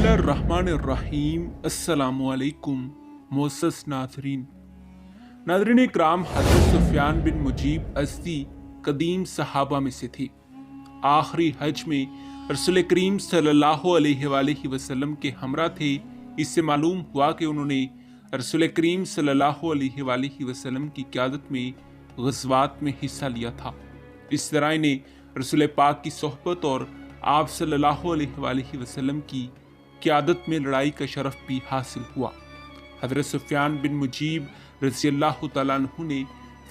बिस्मिल्लाहिर्रहमानिर्रहीम। अस्सलामुअलैकुम मोअज़्ज़ज़ नाज़रीन इकराम, हज़रत सुफ़ियान बिन मुजीब अज़दी कदीम सहाबा में से थे। आखिरी हज में रसूल करीम सल्लल्लाहु अलैहि वसल्लम के हमरा थे। इससे मालूम हुआ कि उन्होंने रसूल करीम सल्लल्लाहु अलैहि वसल्लम की क़यादत में ग़ज़वात में हिस्सा लिया था। इस तरह इन्हें रसूल पाक की सोहबत और आप सल्लल्लाहु अलैहि वसल्लम की क़यादत में लड़ाई का शरफ भी हासिल हुआ। हज़रत सुफ़ियान बिन मुजीब रज़ियल्लाहु तआला अन्हु ने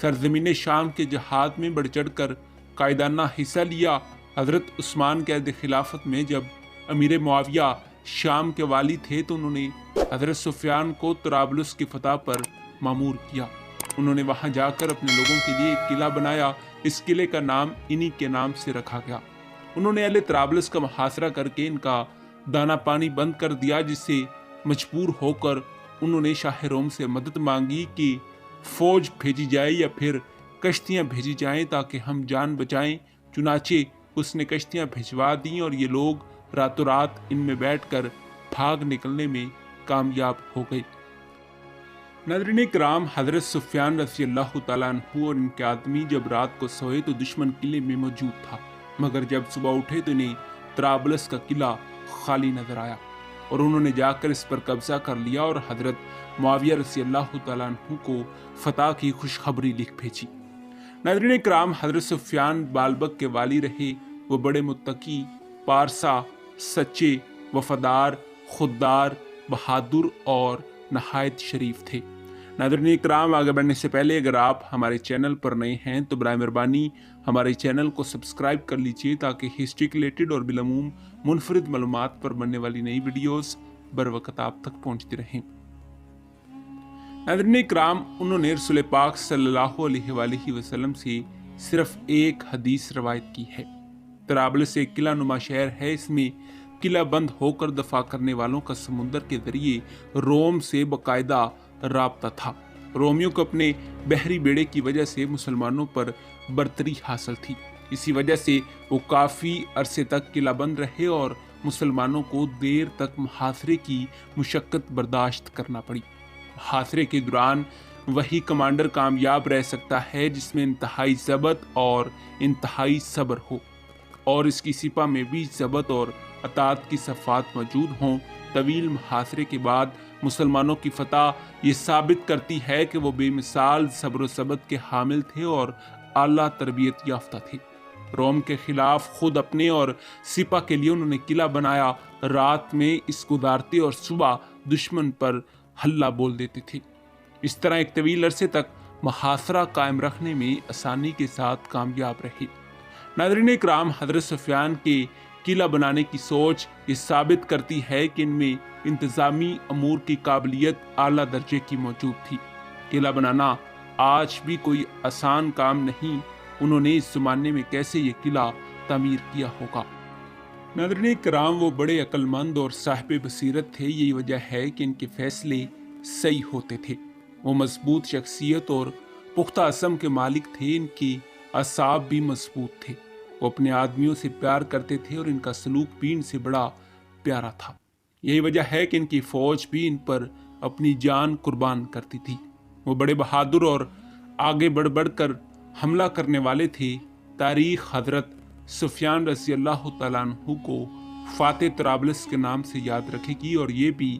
सरज़मीन शाम के जहाद में बढ़ चढ़ कर कायदाना हिस्सा लिया। हज़रत उस्मान क़ैद खिलाफत में जब अमीर मुआविया शाम के वाली थे तो उन्होंने हज़रत सुफ़ियान को तराबलुस की फ़तह पर मामूर किया। उन्होंने वहाँ जाकर अपने लोगों के लिए एक किला बनाया। इस किले का नाम इन्हीं के नाम से रखा गया। उन्होंने अहले तराबलुस का मुहासरा करके इनका दाना पानी बंद कर दिया, जिससे मजबूर होकर उन्होंने शाह रोम से मदद मांगी कि फौज भेजी जाए या फिर कश्तियाँ भेजी जाएं ताकि हम जान बचाएं। चुनाचे उसने कश्तियाँ भिजवा दी और ये लोग रातों रात इनमें बैठकर भाग निकलने में कामयाब हो गए। नाज़रीन इकराम, हज़रत सुफ़ियान रज़ियल्लाहु तआला अन्हु और इनके आदमी जब रात को सोए तो दुश्मन किले में मौजूद था, मगर जब सुबह उठे तो इन्हें तराबलस का किला खाली नजर आया और उन्होंने जाकर इस पर कब्जा कर लिया और हज़रत मुआविया रज़ियल्लाहु तआला अन्हु को फतह की खुशखबरी लिख भेजी। नाज़रीन इकराम, हज़रत सुफ़ियान बालबक के वाली रहे। वो बड़े मुत्तकी, पारसा, सच्चे, वफादार, खुददार, बहादुर और नहायत शरीफ थे। नाज़रीन इकराम, आगे बढ़ने से पहले अगर आप हमारे चैनल पर नए हैं तो बराए मेहरबानी हमारे चैनल को सब्सक्राइब कर लीजिए ताकि हिस्ट्री के रिलेटेड और बिलमूम मुनफरिद मालूमात पर बनने वाली नई वीडियोस बर वक्त आप तक पहुंचती रहें। नाज़रीन इकराम, उन्होंने रसूल पाक सल्लल्लाहु अलैहि वसल्लम से सिर्फ एक हदीस रवायत की है। तराबलस एक किला नुमा शहर है। इसमें किला बंद होकर दफा करने वालों का समुंदर के जरिए रोम से बाकायदा राब्ता था। रोमियों को अपने बहरी बेड़े की वजह से मुसलमानों पर बर्तरी हासिल थी। इसी वजह से वो काफ़ी अरसे तक किला बंद रहे और मुसलमानों को देर तक मुहासरे की मुशक्कत बर्दाश्त करना पड़ी। मुहासरे के दौरान वही कमांडर कामयाब रह सकता है जिसमें इंतहाई ज़बत और इंतहाई सब्र हो और इसकी सिपा में भी ज़बत और अतात की सफ़ात मौजूद हों। तवील मुहासरे के बाद मुसलमानों की फतह ये साबित करती है कि वो बेमिसाल सब्र व सबत के हामिल थे और आला तरबियत याफ्ता थे। रोम के खिलाफ खुद अपने और सिपा के लिए उन्होंने किला बनाया। रात में इस गुजारते और सुबह दुश्मन पर हल्ला बोल देते थे। इस तरह एक तवील अरसे तक मुहासरा कायम रखने में आसानी के साथ कामयाब रहे। नाज़रीन इकराम, हज़रत सुफ़ियान के किला बनाने की सोच ये साबित करती है कि इनमें इंतज़ामी अमूर की काबिलियत आला दर्जे की मौजूद थी। किला बनाना आज भी कोई आसान काम नहीं। उन्होंने इस ज़माने में कैसे ये किला तामीर किया होगा। नाज़रीन इकराम, वो बड़े अक्लमंद और साहिब बसीरत थे। यही वजह है कि इनके फैसले सही होते थे। वो मजबूत शख्सियत और पुख्ता असम के मालिक थे। इनकी असाब भी मजबूत थे। वो अपने आदमियों से प्यार करते थे और इनका सलूक भी इनसे बड़ा प्यारा था। यही वजह है कि इनकी फौज भी इन पर अपनी जान कुर्बान करती थी। वो बड़े बहादुर और आगे बढ़ बढ़ कर हमला करने वाले थे। तारीख हज़रत सुफ़ियान रज़ियल्लाहु तआला अन्हु को फ़ाते तराबलस के नाम से याद रखेगी और ये भी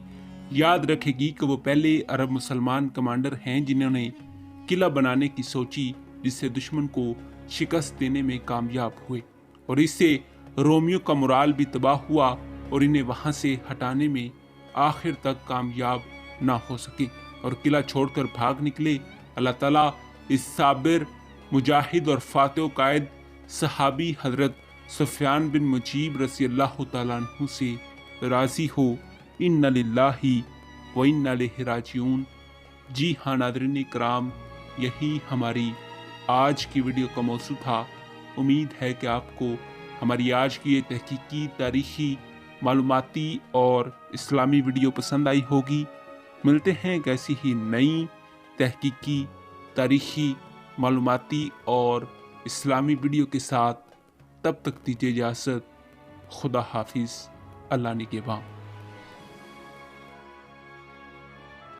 याद रखेगी कि वो पहले अरब मुसलमान कमांडर हैं जिन्होंने किला बनाने की सोची, जिससे दुश्मन को शिकस्त देने में कामयाब हुए और इससे रोमियों का मुराल भी तबाह हुआ और इन्हें वहाँ से हटाने में आखिर तक कामयाब ना हो सके और किला छोड़कर भाग निकले। अल्लाह ताला इस साबिर, मुजाहिद और फातेह कायद सहाबी हज़रत सुफ़ियान बिन मुजीब रज़ियल्लाहु तआला अन्हु से राज़ी हो। इन्ना लिल्लाहि व इन्ना इलैहि राजिऊन। जी हाँ नाज़रीन इकराम, यही हमारी आज की वीडियो का मौजू था। उम्मीद है कि आपको हमारी आज की ये तहकीकी, तारीख़ी, मालूमाती और इस्लामी वीडियो पसंद आई होगी। मिलते हैं एक ऐसी ही नई तहकीकी, तारीख़ी, मालूमाती और इस्लामी वीडियो के साथ। तब तक दीजिए इजाज़त। खुदा हाफिज़। अल्लाह निगहबान।